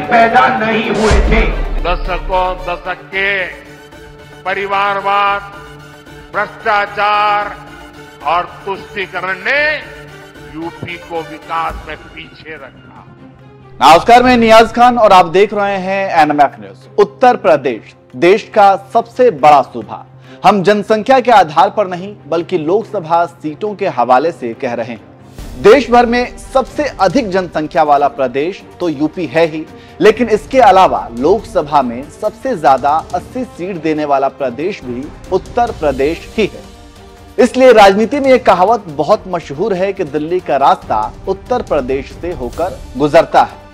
पैदा नहीं हुए थे। दशक के परिवारवाद, भ्रष्टाचार और तुष्टीकरण ने यूपी को विकास में पीछे रखा। नमस्कार, मैं नियाज खान और आप देख रहे हैं एनएमएफ न्यूज। उत्तर प्रदेश देश का सबसे बड़ा सूबा। हम जनसंख्या के आधार पर नहीं बल्कि लोकसभा सीटों के हवाले से कह रहे हैं। देश भर में सबसे अधिक जनसंख्या वाला प्रदेश तो यूपी है ही, लेकिन इसके अलावा लोकसभा में सबसे ज्यादा 80 सीट देने वाला प्रदेश भी उत्तर प्रदेश ही है। इसलिए राजनीति में एक कहावत बहुत मशहूर है कि दिल्ली का रास्ता उत्तर प्रदेश से होकर गुजरता है।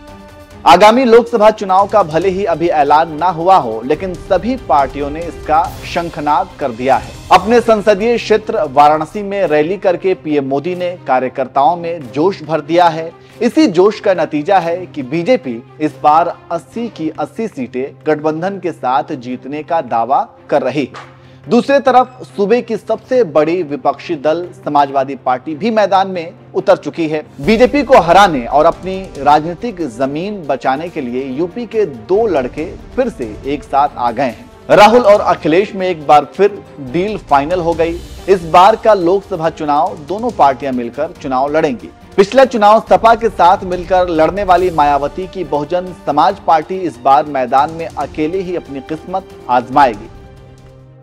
आगामी लोकसभा चुनाव का भले ही अभी ऐलान ना हुआ हो, लेकिन सभी पार्टियों ने इसका शंखनाद कर दिया है। अपने संसदीय क्षेत्र वाराणसी में रैली करके पीएम मोदी ने कार्यकर्ताओं में जोश भर दिया है। इसी जोश का नतीजा है कि बीजेपी इस बार 80 की 80 सीटें गठबंधन के साथ जीतने का दावा कर रही है। दूसरी तरफ सूबे की सबसे बड़ी विपक्षी दल समाजवादी पार्टी भी मैदान में उतर चुकी है। बीजेपी को हराने और अपनी राजनीतिक जमीन बचाने के लिए यूपी के दो लड़के फिर से एक साथ आ गए हैं। राहुल और अखिलेश में एक बार फिर डील फाइनल हो गई। इस बार का लोकसभा चुनाव दोनों पार्टियां मिलकर चुनाव लड़ेंगी। पिछला चुनाव सपा के साथ मिलकर लड़ने वाली मायावती की बहुजन समाज पार्टी इस बार मैदान में अकेले ही अपनी किस्मत आजमाएगी।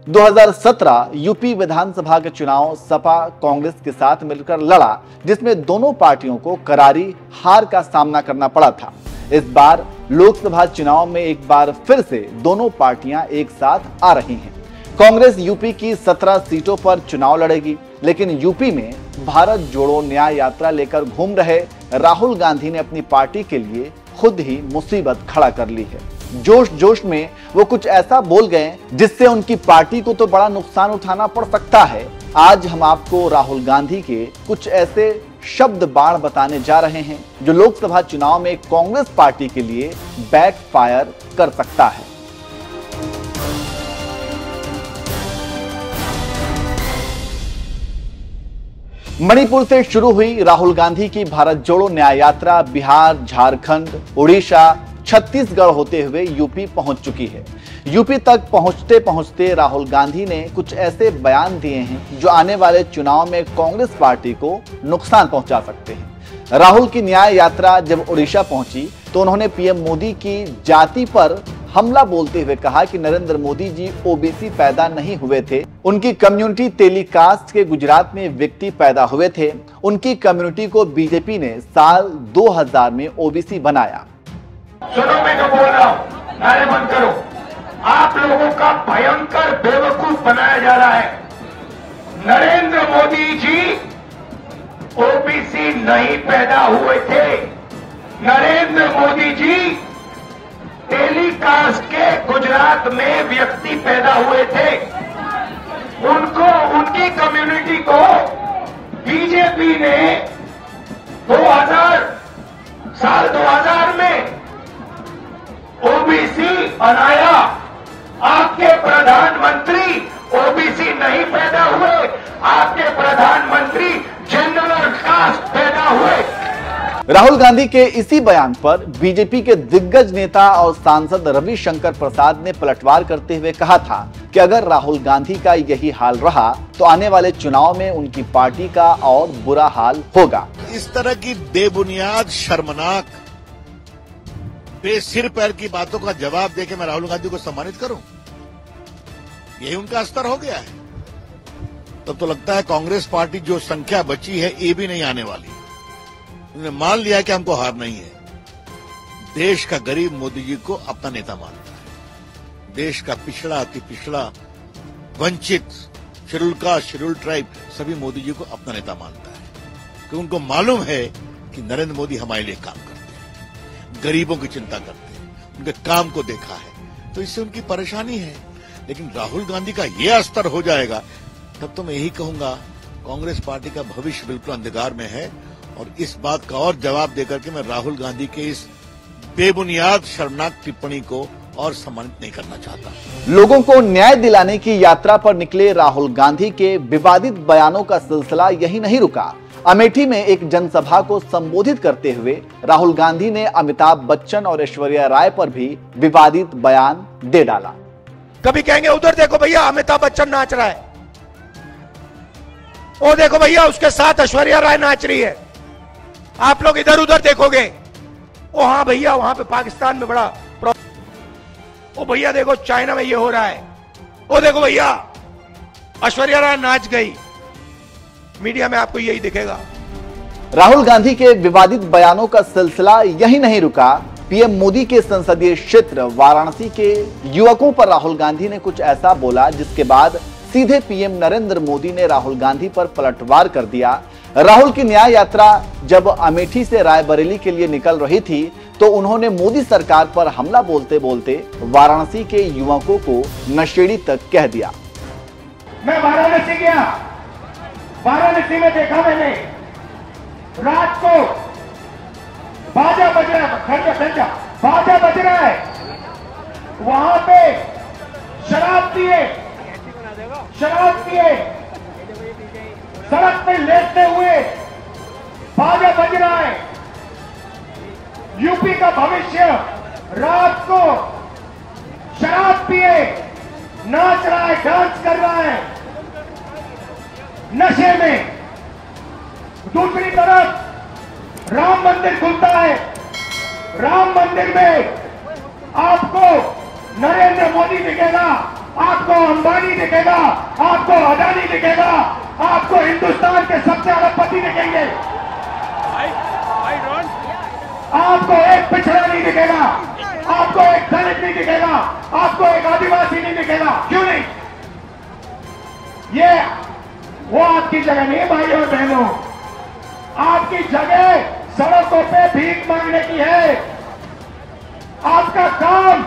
2017 यूपी विधानसभा के चुनाव सपा कांग्रेस के साथ मिलकर लड़ा, जिसमें दोनों पार्टियों को करारी हार का सामना करना पड़ा था। इस बार लोकसभा चुनाव में एक बार फिर से दोनों पार्टियां एक साथ आ रही हैं। कांग्रेस यूपी की 17 सीटों पर चुनाव लड़ेगी, लेकिन यूपी में भारत जोड़ो न्याय यात्रा लेकर घूम रहे राहुल गांधी ने अपनी पार्टी के लिए खुद ही मुसीबत खड़ा कर ली है। जोश जोश में वो कुछ ऐसा बोल गए जिससे उनकी पार्टी को तो बड़ा नुकसान उठाना पड़ सकता है। आज हम आपको राहुल गांधी के कुछ ऐसे शब्द बाण बताने जा रहे हैं जो लोकसभा चुनाव में कांग्रेस पार्टी के लिए बैकफायर कर सकता है। मणिपुर से शुरू हुई राहुल गांधी की भारत जोड़ो न्याय यात्रा बिहार, झारखंड, उड़ीसा, छत्तीसगढ़ होते हुए यूपी पहुंच चुकी है। यूपी तक पहुंचते पहुंचते राहुल गांधी ने कुछ ऐसे बयान दिए हैं जो आने वाले चुनाव में कांग्रेस पार्टी को नुकसान पहुंचा सकते हैं। राहुल की न्याय यात्रा जब उड़ीसा पहुंची तो उन्होंने पीएम मोदी की जाति पर हमला बोलते हुए कहा कि नरेंद्र मोदी जी ओबीसी पैदा नहीं हुए थे। उनकी कम्युनिटी तेली कास्ट के गुजरात में व्यक्ति पैदा हुए थे। उनकी कम्युनिटी को बीजेपी ने साल 2000 में ओबीसी बनाया। सुनो, मैं जो बोल रहा हूं, नारे बंद करो। आप लोगों का भयंकर बेवकूफ बनाया जा रहा है। नरेंद्र मोदी जी ओबीसी नहीं पैदा हुए थे। नरेंद्र मोदी जी टेलीकास्ट के गुजरात में व्यक्ति पैदा हुए थे। उनको, उनकी कम्युनिटी को बीजेपी ने साल 2000 में ओबीसी बनाया। आपके प्रधानमंत्री ओबीसी नहीं पैदा हुए, आपके प्रधानमंत्री जनरल कास्ट पैदा हुए। राहुल गांधी के इसी बयान पर बीजेपी के दिग्गज नेता और सांसद रविशंकर प्रसाद ने पलटवार करते हुए कहा था कि अगर राहुल गांधी का यही हाल रहा तो आने वाले चुनाव में उनकी पार्टी का और बुरा हाल होगा। इस तरह की बेबुनियाद, शर्मनाक, बेसिर पैर की बातों का जवाब देके मैं राहुल गांधी को सम्मानित करूं, यही उनका स्तर हो गया है। तब तो लगता है कांग्रेस पार्टी जो संख्या बची है ये भी नहीं आने वाली। उन्होंने मान लिया कि हमको हार नहीं है। देश का गरीब मोदी जी को अपना नेता मानता है। देश का पिछड़ा, अति पिछड़ा, वंचित, शेड्यूल कास्ट, शेड्यूल ट्राइब सभी मोदी जी को अपना नेता मानता है, क्योंकि उनको मालूम है कि नरेंद्र मोदी हमारे लिए काम करते हैं, गरीबों की चिंता करते हैं, उनके काम को देखा है, तो इससे उनकी परेशानी है। लेकिन राहुल गांधी का यह स्तर हो जाएगा तब तो मैं यही कहूंगा कांग्रेस पार्टी का भविष्य बिल्कुल अंधकार में है। और इस बात का और जवाब देकर के मैं राहुल गांधी के इस बेबुनियाद, शर्मनाक टिप्पणी को और सम्मानित नहीं करना चाहता। लोगों को न्याय दिलाने की यात्रा पर निकले राहुल गांधी के विवादित बयानों का सिलसिला यही नहीं रुका। अमेठी में एक जनसभा को संबोधित करते हुए राहुल गांधी ने अमिताभ बच्चन और ऐश्वर्या राय पर भी विवादित बयान दे डाला। कभी कहेंगे उधर देखो भैया अमिताभ बच्चन नाच रहा है, वो देखो भैया उसके साथ ऐश्वर्या राय नाच रही है। आप लोग इधर उधर देखोगे, ओ हाँ भैया वहां पे पाकिस्तान में बड़ा ओ भैया देखो चाइना में ये हो रहा है, ओ देखो भैया ऐश्वर्या राय नाच गई। मीडिया में आपको यही दिखेगा। राहुल गांधी के विवादित बयानों का सिलसिला यही नहीं रुका। पीएम मोदी के संसदीय क्षेत्र वाराणसी के युवकों पर राहुल गांधी ने कुछ ऐसा बोला जिसके बाद सीधे पीएम नरेंद्र मोदी ने राहुल गांधी पर पलटवार कर दिया। राहुल की न्याय यात्रा जब अमेठी से रायबरेली के लिए निकल रही थी तो उन्होंने मोदी सरकार पर हमला बोलते बोलते वाराणसी के युवकों को नशेड़ी तक कह दिया। मैं वाराणसी गया, वाराणसी में देखा मैंने रात को बाजा बज रहा है, बाजा बज रहा है, वहां पे शराब पिए सड़क पे लेटते हुए बाजा बज रहा है। यूपी का भविष्य रात को शराब पिए नाच रहा है, डांस कर रहा है नशे में। दूसरी तरफ राम मंदिर खुलता है, राम मंदिर में आपको नरेंद्र मोदी दिखेगा, आपको अंबानी दिखेगा, आपको अडानी दिखेगा, आपको हिंदुस्तान के सबसे अरबपति दिखेंगे। आपको एक पिछड़ा नहीं दिखेगा, आपको एक दलित नहीं दिखेगा, आपको एक आदिवासी नहीं दिखेगा। क्यों नहीं? ये वो आपकी जगह नहीं है भाइयों और बहनों, आपकी जगह सड़कों पे भीख मांगने की है। आपका काम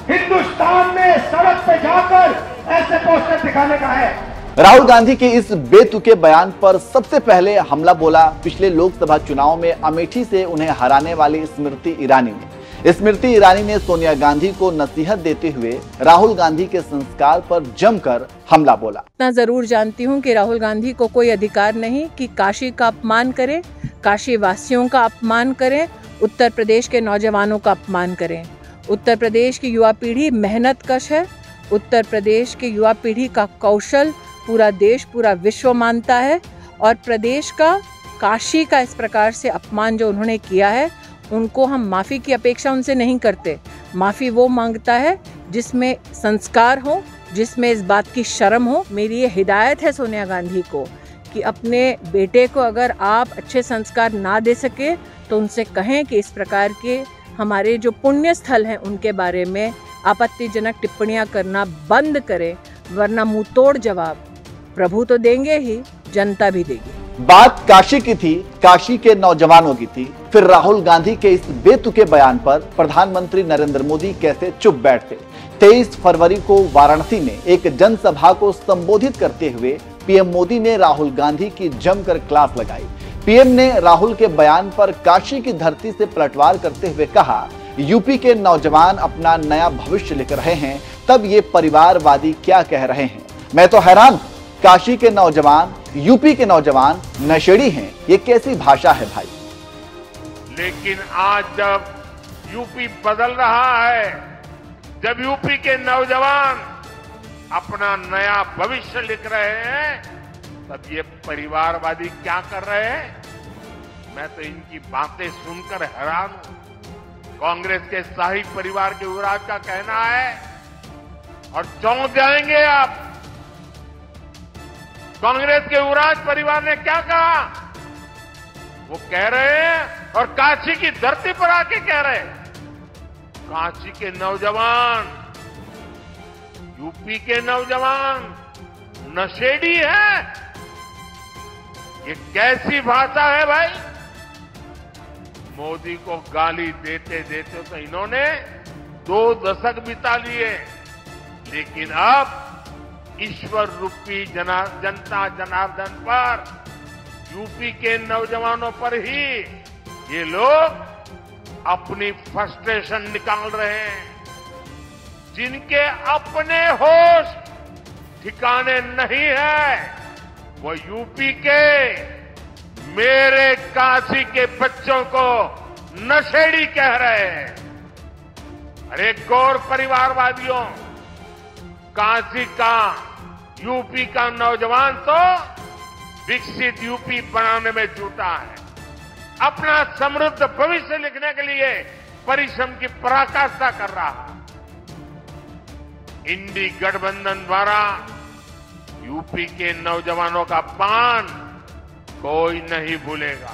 हिंदुस्तान में सड़क पे जाकर ऐसे पोस्टर दिखाने का है। राहुल गांधी के इस बेतुके बयान पर सबसे पहले हमला बोला पिछले लोकसभा चुनाव में अमेठी से उन्हें हराने वाली स्मृति ईरानी ने। स्मृति ईरानी ने सोनिया गांधी को नसीहत देते हुए राहुल गांधी के संस्कार पर जमकर हमला बोला। इतना जरूर जानती हूँ कि राहुल गांधी को कोई अधिकार नहीं कि काशी का अपमान करें, काशी वासियों का अपमान करें, उत्तर प्रदेश के नौजवानों का अपमान करें। उत्तर प्रदेश की युवा पीढ़ी मेहनतकश है। उत्तर प्रदेश की युवा पीढ़ी का कौशल पूरा देश, पूरा विश्व मानता है। और प्रदेश का, काशी का इस प्रकार से अपमान जो उन्होंने किया है, उनको हम माफ़ी की अपेक्षा उनसे नहीं करते। माफ़ी वो मांगता है जिसमें संस्कार हो, जिसमें इस बात की शर्म हो। मेरी ये हिदायत है सोनिया गांधी को कि अपने बेटे को अगर आप अच्छे संस्कार ना दे सके तो उनसे कहें कि इस प्रकार के हमारे जो पुण्य स्थल हैं उनके बारे में आपत्तिजनक टिप्पणियां करना बंद करें, वरना मुंह तोड़ जवाब प्रभु तो देंगे ही, जनता भी देगी। बात काशी की थी, काशी के नौजवानों की थी। फिर राहुल गांधी के इस बेतुके बयान पर प्रधानमंत्री नरेंद्र मोदी कैसे चुप बैठते। 23 फरवरी को वाराणसी में एक जनसभा को संबोधित करते हुए पीएम मोदी ने राहुल गांधी की जमकर क्लास लगाई। पीएम ने राहुल के बयान पर काशी की धरती से पलटवार करते हुए कहा, यूपी के नौजवान अपना नया भविष्य लिख रहे हैं, तब ये परिवारवादी क्या कह रहे हैं। मैं तो हैरान हूं, काशी के नौजवान, यूपी के नौजवान नशेड़ी हैं। ये कैसी भाषा है भाई। लेकिन आज जब यूपी बदल रहा है, जब यूपी के नौजवान अपना नया भविष्य लिख रहे हैं, तब ये परिवारवादी क्या कर रहे हैं। मैं तो इनकी बातें सुनकर हैरान हूं। कांग्रेस के शाही परिवार के युवराज का कहना है और चौंक जाएंगे आप। कांग्रेस के युवराज परिवार ने क्या कहा, वो कह रहे हैं और काशी की धरती पर आके कह रहे हैं, काशी के नौजवान, यूपी के नौजवान नशेड़ी है। ये कैसी भाषा है भाई। मोदी को गाली देते देते तो इन्होंने 2 दशक बिता लिए, लेकिन अब ईश्वर रूपी जनता जनार्दन पर, यूपी के नौजवानों पर ही ये लोग अपनी फ्रस्ट्रेशन निकाल रहे हैं। जिनके अपने होश ठिकाने नहीं है, वो यूपी के मेरे काशी के बच्चों को नशेड़ी कह रहे हैं। अरे गौर परिवारवादियों, काशी का यूपी का नौजवान तो विकसित यूपी बनाने में जुटा है। अपना समृद्ध भविष्य लिखने के लिए परिश्रम की पराकाष्ठा कर रहा है। इंडी गठबंधन द्वारा यूपी के नौजवानों का अपमान कोई नहीं भूलेगा।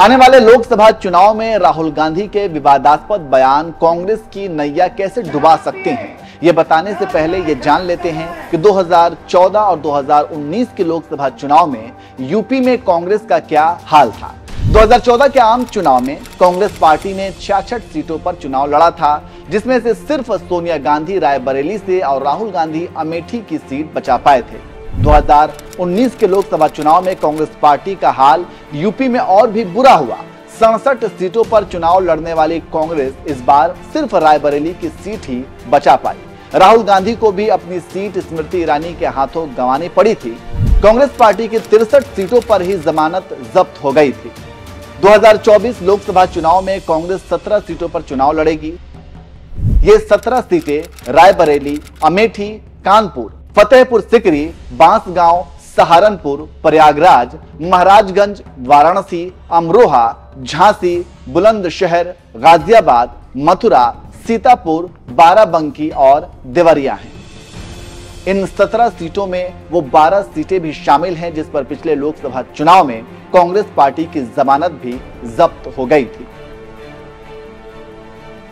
आने वाले लोकसभा चुनाव में राहुल गांधी के विवादास्पद बयान कांग्रेस की नैया कैसे डुबा सकते हैं, ये बताने से पहले ये जान लेते हैं कि 2014 और 2019 के लोकसभा चुनाव में यूपी में कांग्रेस का क्या हाल था। 2014 के आम चुनाव में कांग्रेस पार्टी ने 66 सीटों पर चुनाव लड़ा था, जिसमें से सिर्फ सोनिया गांधी रायबरेली से और राहुल गांधी अमेठी की सीट बचा पाए थे। 2019 के लोकसभा चुनाव में कांग्रेस पार्टी का हाल यूपी में और भी बुरा हुआ। 67 सीटों पर चुनाव लड़ने वाली कांग्रेस इस बार सिर्फ रायबरेली की सीट ही बचा पाई। राहुल गांधी को भी अपनी सीट स्मृति ईरानी के हाथों गंवानी पड़ी थी। कांग्रेस पार्टी की 63 सीटों पर ही जमानत जब्त हो गई थी। 2024 लोकसभा चुनाव में कांग्रेस 17 सीटों पर चुनाव लड़ेगी। ये 17 सीटें रायबरेली, अमेठी, कानपुर, फतेहपुर सिकरी, बांसगांव, सहारनपुर, प्रयागराज, महाराजगंज, वाराणसी, अमरोहा, झांसी, बुलंदशहर, गाजियाबाद, मथुरा, सीतापुर, बाराबंकी और देवरिया हैं। इन 17 सीटों में वो 12 सीटें भी शामिल हैं जिस पर पिछले लोकसभा चुनाव में कांग्रेस पार्टी की जमानत भी जब्त हो गई थी।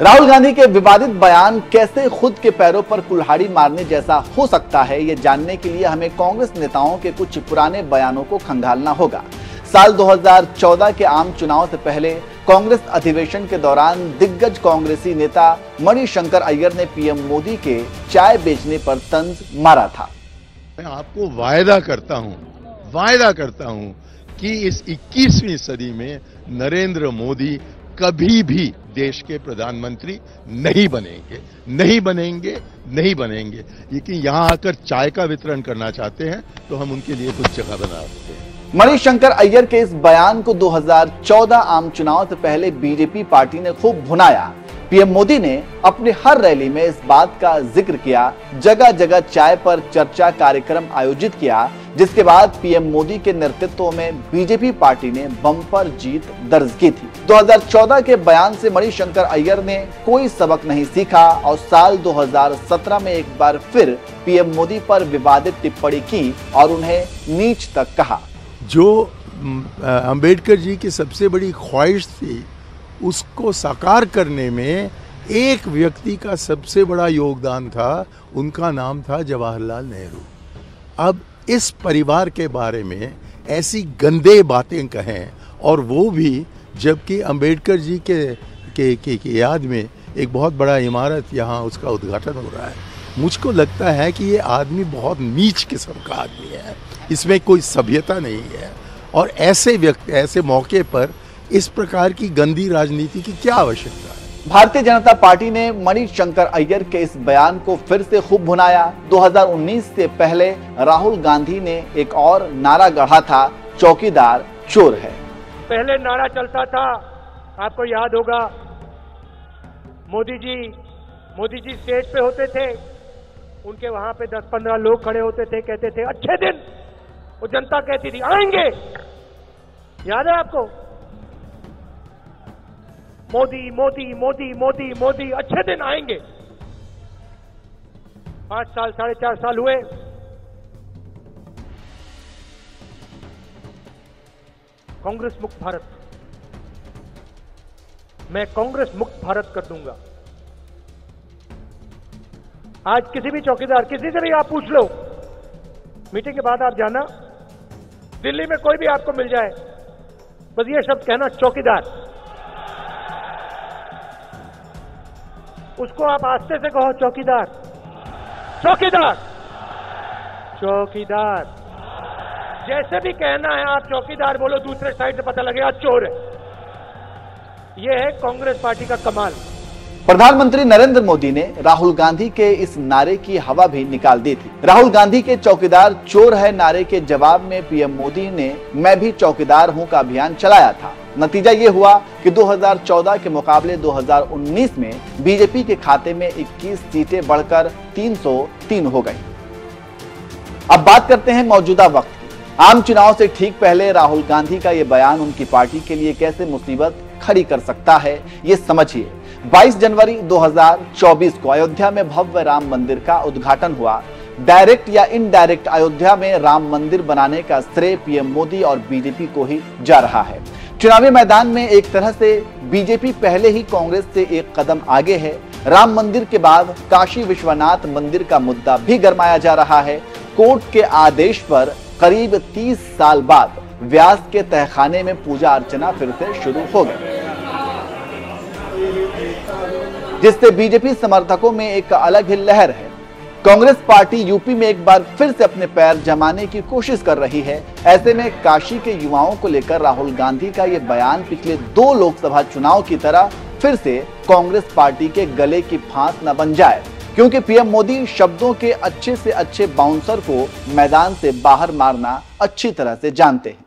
राहुल गांधी के विवादित बयान कैसे खुद के पैरों पर कुल्हाड़ी मारने जैसा हो सकता है, ये जानने के लिए हमें कांग्रेस नेताओं के कुछ पुराने बयानों को खंगालना होगा। साल 2014 के आम चुनाव से पहले कांग्रेस अधिवेशन के दौरान दिग्गज कांग्रेसी नेता मणिशंकर अय्यर ने पीएम मोदी के चाय बेचने पर तंज मारा था। मैं आपको वायदा करता हूं कि इस 21वीं सदी में नरेंद्र मोदी कभी भी देश के प्रधानमंत्री नहीं बनेंगे। लेकिन यहां आकर चाय का वितरण करना चाहते हैं तो हम उनके लिए कुछ जगह बना देते हैं। मणिशंकर अय्यर के इस बयान को 2014 आम चुनाव से पहले बीजेपी पार्टी ने खूब भुनाया। पीएम मोदी ने अपनी हर रैली में इस बात का जिक्र किया, जगह जगह चाय पर चर्चा कार्यक्रम आयोजित किया, जिसके बाद पीएम मोदी के नेतृत्व में बीजेपी पार्टी ने बम्पर जीत दर्ज की थी। 2014 के बयान से मणिशंकर अय्यर ने कोई सबक नहीं सीखा और साल 2017 में एक बार फिर पीएम मोदी पर विवादित टिप्पणी की और उन्हें नीच तक कहा। जो अंबेडकर जी की सबसे बड़ी ख्वाहिश थी, उसको साकार करने में एक व्यक्ति का सबसे बड़ा योगदान था, उनका नाम था जवाहरलाल नेहरू। अब इस परिवार के बारे में ऐसी गंदे बातें कहें, और वो भी जबकि अंबेडकर जी के याद में एक बहुत बड़ा इमारत यहाँ उसका उद्घाटन हो रहा है। मुझको लगता है कि ये आदमी बहुत नीच किस्म का आदमी है, इसमें कोई सभ्यता नहीं है, और ऐसे मौके पर इस प्रकार की गंदी राजनीति की क्या आवश्यकता है। भारतीय जनता पार्टी ने मणिशंकर अय्यर के इस बयान को फिर से खूब भुनाया। 2019 से पहले राहुल गांधी ने एक और नारा गढ़ा था, चौकीदार चोर है। पहले नारा चलता था, आपको याद होगा, मोदी जी स्टेज पे होते थे, उनके वहां पे 10-15 लोग खड़े होते थे, कहते थे अच्छे दिन, वो जनता कहती थी आएंगे। याद है आपको? मोदी मोदी मोदी मोदी मोदी, अच्छे दिन आएंगे। 5 साल 4.5 साल हुए, कांग्रेस मुक्त भारत, मैं कांग्रेस मुक्त भारत कर दूंगा। आज किसी भी चौकीदार, किसी से भी आप पूछ लो, मीटिंग के बाद आप जाना, दिल्ली में कोई भी आपको मिल जाए, बस ये शब्द कहना चौकीदार, उसको आप आस्ते से कहो चौकीदार, चौकीदार, चौकीदार। जैसे भी कहना है आप चौकीदार बोलो, दूसरे साइड से पता लगेगा चोर है। यह है कांग्रेस पार्टी का कमाल। प्रधानमंत्री नरेंद्र मोदी ने राहुल गांधी के इस नारे की हवा भी निकाल दी थी। राहुल गांधी के चौकीदार चोर है नारे के जवाब में पीएम मोदी ने मैं भी चौकीदार हूं का अभियान चलाया था। नतीजा ये हुआ कि 2014 के मुकाबले 2019 में बीजेपी के खाते में 21 सीटें बढ़कर 303 हो गई। अब बात करते हैं मौजूदा वक्त की। आम चुनाव से ठीक पहले राहुल गांधी का ये बयान उनकी पार्टी के लिए कैसे मुसीबत खड़ी कर सकता है, ये समझिए। 22 जनवरी 2024 को अयोध्या में भव्य राम मंदिर का उद्घाटन हुआ। डायरेक्ट या इनडायरेक्ट अयोध्या में राम मंदिर बनाने का श्रेय पीएम मोदी और बीजेपी को ही जा रहा है। चुनावी मैदान में एक तरह से बीजेपी पहले ही कांग्रेस से एक कदम आगे है। राम मंदिर के बाद काशी विश्वनाथ मंदिर का मुद्दा भी गरमाया जा रहा है। कोर्ट के आदेश पर करीब 30 साल बाद व्यास के तहखाने में पूजा अर्चना फिर से शुरू हो गई, जिससे बीजेपी समर्थकों में एक अलग ही लहर है। कांग्रेस पार्टी यूपी में एक बार फिर से अपने पैर जमाने की कोशिश कर रही है। ऐसे में काशी के युवाओं को लेकर राहुल गांधी का ये बयान पिछले 2 लोकसभा चुनाव की तरह फिर से कांग्रेस पार्टी के गले की फांस न बन जाए, क्योंकि पीएम मोदी शब्दों के अच्छे से अच्छे बाउंसर को मैदान से बाहर मारना अच्छी तरह से जानते हैं।